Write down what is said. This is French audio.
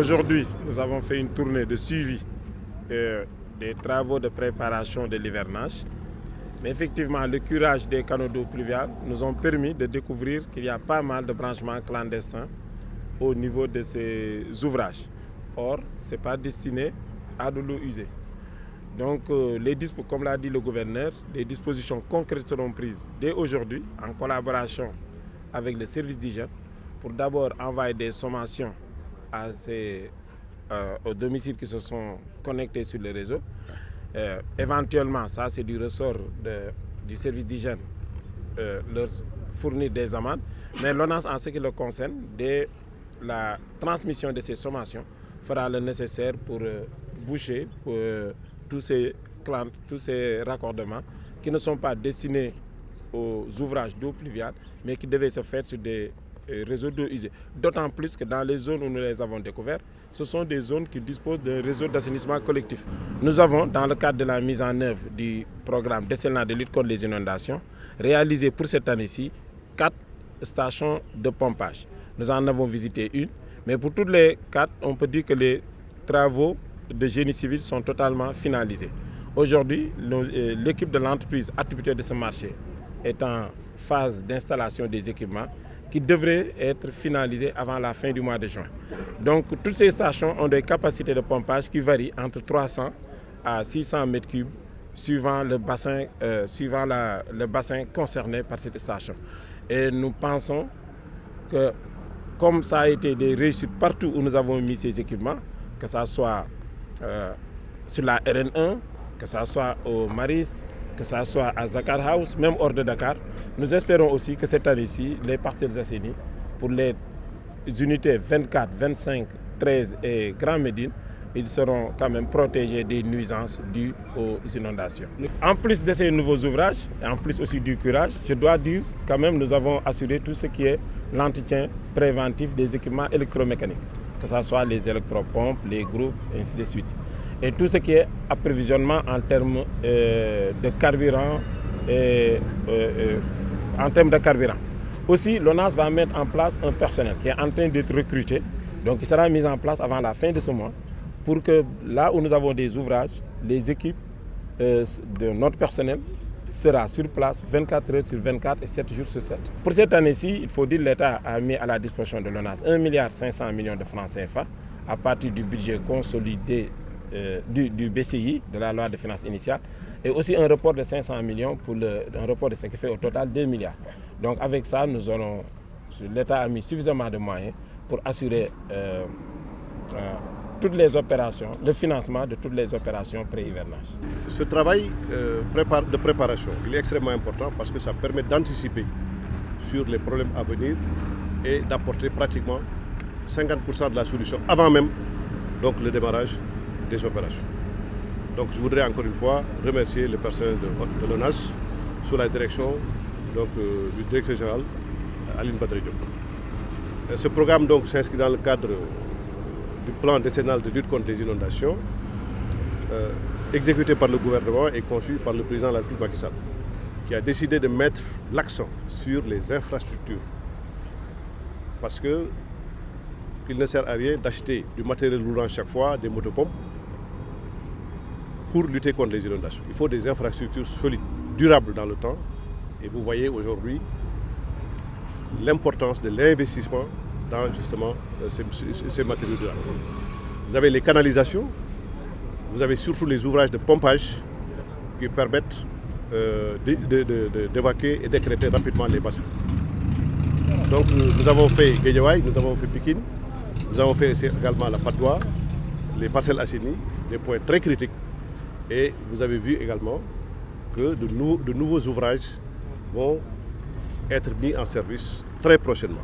Aujourd'hui, nous avons fait une tournée de suivi des travaux de préparation de l'hivernage. Mais effectivement, le curage des canaux d'eau pluviale nous ont permis de découvrir qu'il y a pas mal de branchements clandestins au niveau de ces ouvrages. Or, ce n'est pas destiné à de l'eau usée. Donc, comme l'a dit le gouverneur, les dispositions concrètes seront prises dès aujourd'hui en collaboration avec le service d'hygiène pour d'abord envoyer des sommations aux domiciles qui se sont connectés sur le réseau. Éventuellement, ça c'est du ressort du service d'hygiène, leur fournir des amendes. Mais l'ONAS, en ce qui le concerne, dès la transmission de ces sommations, fera le nécessaire pour boucher tous ces raccordements qui ne sont pas destinés aux ouvrages d'eau pluviale, mais qui devaient se faire sur des réseaux d'eau usée. D'autant plus que dans les zones où nous les avons découvertes, ce sont des zones qui disposent d'un réseau d'assainissement collectif. Nous avons, dans le cadre de la mise en œuvre du programme décennal de lutte contre les inondations, réalisé pour cette année-ci 4 stations de pompage. Nous en avons visité une, mais pour toutes les 4, on peut dire que les travaux de génie civil sont totalement finalisés. Aujourd'hui, l'équipe de l'entreprise attributaire de ce marché est en phase d'installation des équipements qui devraient être finalisés avant la fin du mois de juin. Donc, toutes ces stations ont des capacités de pompage qui varient entre 300 à 600 mètres cubes suivant le bassin concerné par cette station. Et nous pensons que, comme ça a été des réussites partout où nous avons mis ces équipements, que ce soit sur la RN1, que ce soit au Maris, que ce soit à Zakar House, même hors de Dakar, nous espérons aussi que cette année-ci, les parcelles assainies, pour les unités 24, 25, 13 et Grand Médine, ils seront quand même protégés des nuisances dues aux inondations. En plus de ces nouveaux ouvrages, et en plus aussi du curage, je dois dire quand même nous avons assuré tout ce qui est l'entretien préventif des équipements électromécaniques, que ce soit les électropompes, les groupes, et ainsi de suite. Et tout ce qui est approvisionnement en termes de carburant. Aussi, l'ONAS va mettre en place un personnel qui est en train d'être recruté. Donc, il sera mis en place avant la fin de ce mois pour que là où nous avons des ouvrages, les équipes de notre personnel sera sur place 24 heures sur 24 et 7 jours sur 7. Pour cette année-ci, il faut dire que l'État a mis à la disposition de l'ONAS 1,5 milliard de francs CFA à partir du budget consolidé du BCI, de la loi de finances initiale, et aussi un report de 500 millions pour un report de ce qui fait au total 2 milliards. Donc avec ça, l'État a mis suffisamment de moyens pour assurer toutes les opérations, le financement de toutes les opérations pré-hivernage. Ce travail de préparation, il est extrêmement important parce que ça permet d'anticiper sur les problèmes à venir et d'apporter pratiquement 50% de la solution avant même le démarrage des opérations. Donc je voudrais encore une fois remercier le personnel de l'ONAS sous la direction du directeur général Aline Badara Diop. Ce programme s'inscrit dans le cadre du plan décennal de lutte contre les inondations exécuté par le gouvernement et conçu par le président de la République Macky Sall, qui a décidé de mettre l'accent sur les infrastructures parce qu'il ne sert à rien d'acheter du matériel roulant chaque fois, des motopompes, pour lutter contre les inondations. Il faut des infrastructures solides, durables dans le temps. Et vous voyez aujourd'hui l'importance de l'investissement dans justement ces matériaux durables. Vous avez les canalisations, vous avez surtout les ouvrages de pompage qui permettent d'évacuer et d'écrêter rapidement les bassins. Donc nous avons fait Guédiawaye, nous avons fait Pikine, nous avons fait également la Patte d'Oie, les parcelles assainies, des points très critiques. Et vous avez vu également que de nouveaux ouvrages vont être mis en service très prochainement.